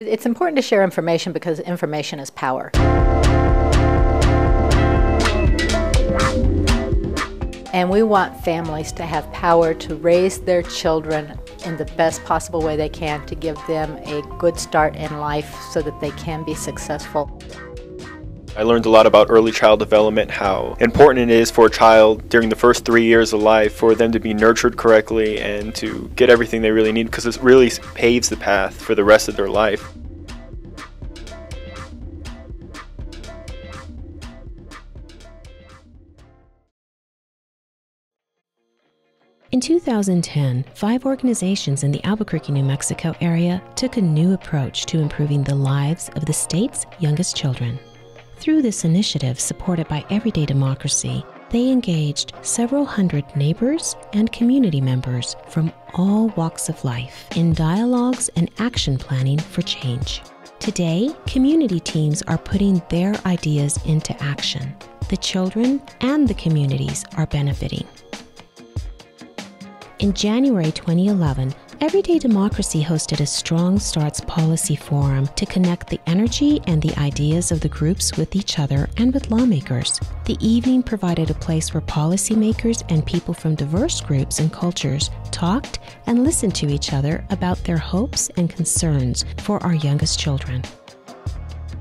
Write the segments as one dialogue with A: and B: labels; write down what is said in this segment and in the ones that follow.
A: It's important to share information because information is power. And we want families to have power to raise their children in the best possible way they can, to give them a good start in life so that they can be successful.
B: I learned a lot about early child development, how important it is for a child during the first 3 years of life for them to be nurtured correctly and to get everything they really need, because it really paves the path for the rest of their life.
C: In 2010, 5 organizations in the Albuquerque, New Mexico area took a new approach to improving the lives of the state's youngest children. Through this initiative supported by Everyday Democracy, they engaged several hundred neighbors and community members from all walks of life in dialogues and action planning for change. Today, community teams are putting their ideas into action. The children and the communities are benefiting. In January 2011, Everyday Democracy hosted a Strong Starts Policy Forum to connect the energy and the ideas of the groups with each other and with lawmakers. The evening provided a place where policymakers and people from diverse groups and cultures talked and listened to each other about their hopes and concerns for our youngest children.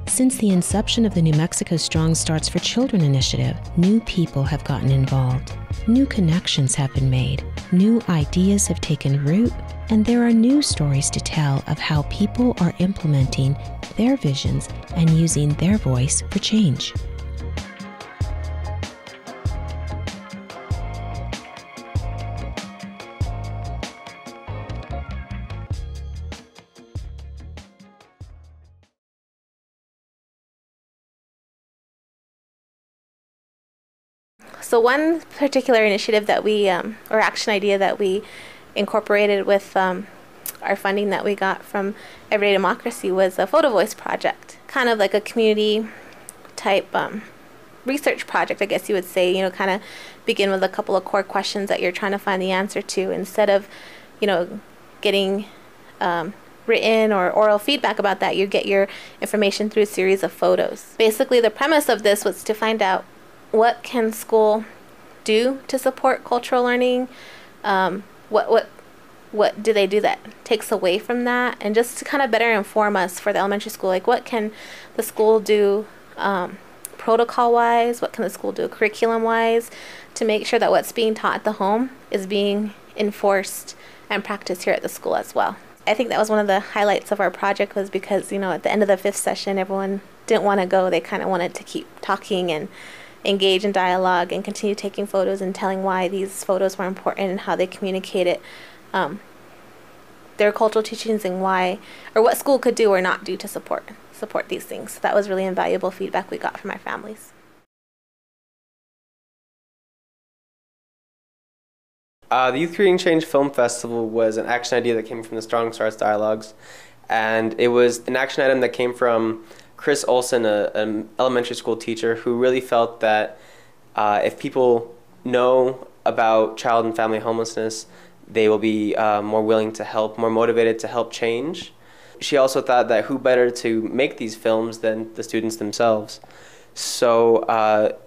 C: Since the inception of the New Mexico Strong Starts for Children initiative, new people have gotten involved. New connections have been made, new ideas have taken root, and there are new stories to tell of how people are implementing their visions and using their voice for change.
D: So one particular initiative that we, or action idea that we incorporated with our funding that we got from Everyday Democracy was a photo voice project, kind of like a community type research project, I guess you would say. You know, kind of begin with a couple of core questions that you're trying to find the answer to, instead of, you know, getting written or oral feedback about that. You get your information through a series of photos. Basically, the premise of this was to find out, what can school do to support cultural learning? What do they do that takes away from that? And just to kind of better inform us for the elementary school, like what can the school do protocol-wise? What can the school do curriculum-wise to make sure that what's being taught at the home is being enforced and practiced here at the school as well? I think that was one of the highlights of our project, was because, you know, at the end of the 5th session, everyone didn't want to go. They kind of wanted to keep talking and engage in dialogue and continue taking photos and telling why these photos were important and how they communicated their cultural teachings and why, or what school could do or not do to support these things. So that was really invaluable feedback we got from our families.
E: The Youth Creating Change Film Festival was an action idea that came from the Strong Starts Dialogues, and it was an action item that came from Chris Olson, an elementary school teacher, who really felt that if people know about child and family homelessness, they will be more willing to help, more motivated to help change. She also thought that who better to make these films than the students themselves. So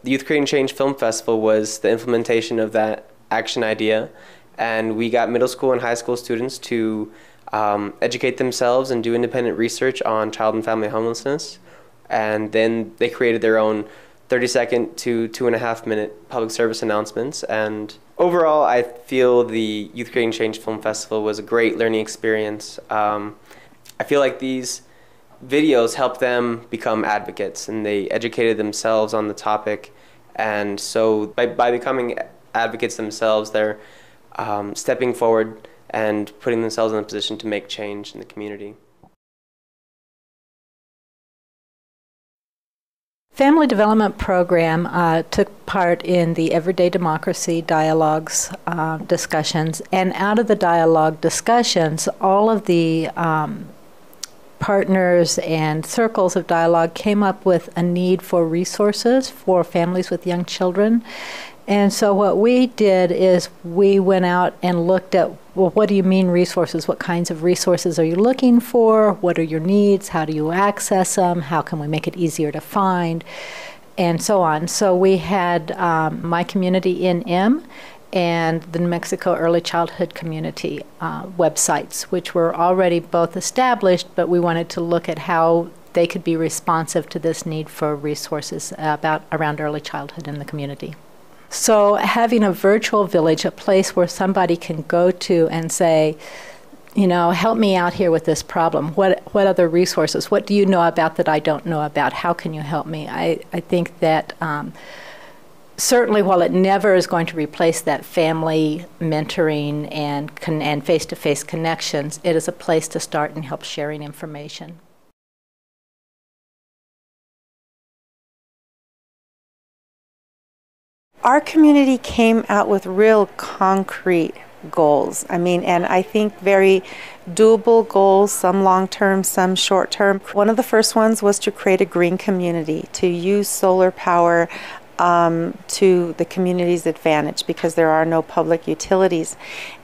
E: the Youth Creating Change Film Festival was the implementation of that action idea, and we got middle school and high school students to educate themselves and do independent research on child and family homelessness. And then they created their own 30-second to 2.5-minute public service announcements. And overall, I feel the Youth Creating Change Film Festival was a great learning experience. I feel like these videos helped them become advocates, and they educated themselves on the topic. And so by becoming advocates themselves, they're stepping forward and putting themselves in a position to make change in the community.
A: Family Development Program took part in the Everyday Democracy dialogues discussions, and out of the dialogue discussions, all of the partners and circles of dialogue came up with a need for resources for families with young children. And so what we did is we went out and looked at well, what do you mean resources? What kinds of resources are you looking for? What are your needs? How do you access them? How can we make it easier to find? And so on. So we had My Community in M and the New Mexico Early Childhood Community websites, which were already both established, but we wanted to look at how they could be responsive to this need for resources around early childhood in the community. So having a virtual village, a place where somebody can go to and say, you know, help me out here with this problem. What other resources? What do you know about that I don't know about? How can you help me? I think that certainly while it never is going to replace that family mentoring and face-to-face connections, it is a place to start and help sharing information.
F: Our community came out with real concrete goals. And I think very doable goals, some long-term, some short-term. One of the first ones was to create a green community, to use solar power to the community's advantage because there are no public utilities.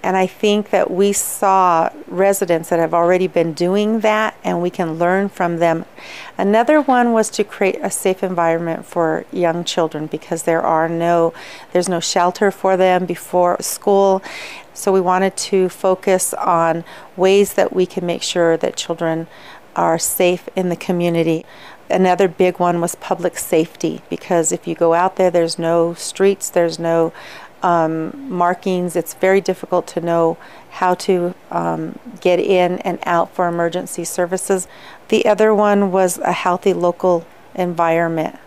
F: And I think that we saw residents that have already been doing that and we can learn from them. Another one was to create a safe environment for young children because there's no shelter for them before school. So we wanted to focus on ways that we can make sure that children are safe in the community. Another big one was public safety, because if you go out there, there's no streets, there's no markings. It's very difficult to know how to get in and out for emergency services. The other one was a healthy local environment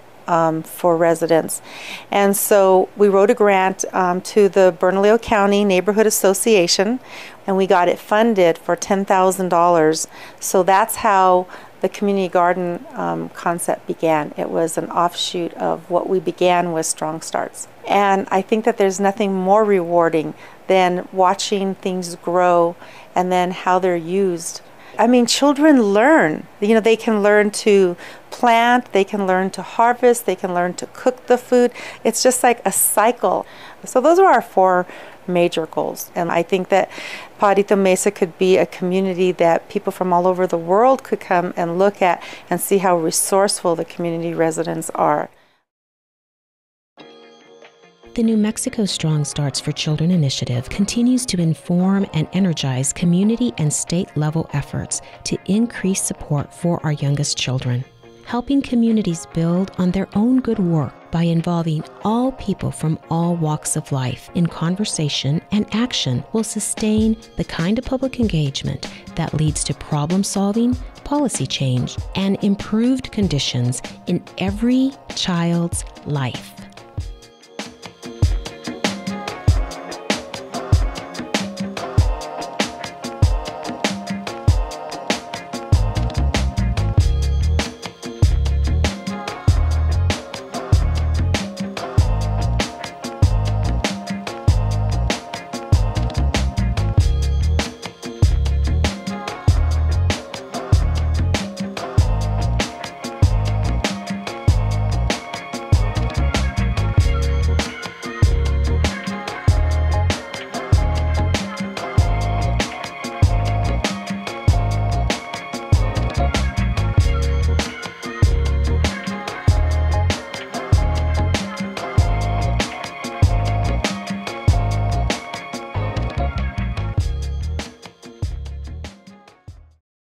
F: for residents. And so we wrote a grant to the Bernalillo County Neighborhood Association, and we got it funded for $10,000. So that's how the community garden concept began. It was an offshoot of what we began with Strong Starts. And I think that there's nothing more rewarding than watching things grow and then how they're used. Children learn. They can learn to plant, they can learn to harvest, they can learn to cook the food. It's just like a cycle. So those are our 4 major goals. And I think that Pajarito Mesa could be a community that people from all over the world could come and look at and see how resourceful the community residents are.
C: The New Mexico Strong Starts for Children initiative continues to inform and energize community and state-level efforts to increase support for our youngest children, helping communities build on their own good work by involving all people from all walks of life in conversation and action will sustain the kind of public engagement that leads to problem solving, policy change, and improved conditions in every child's life.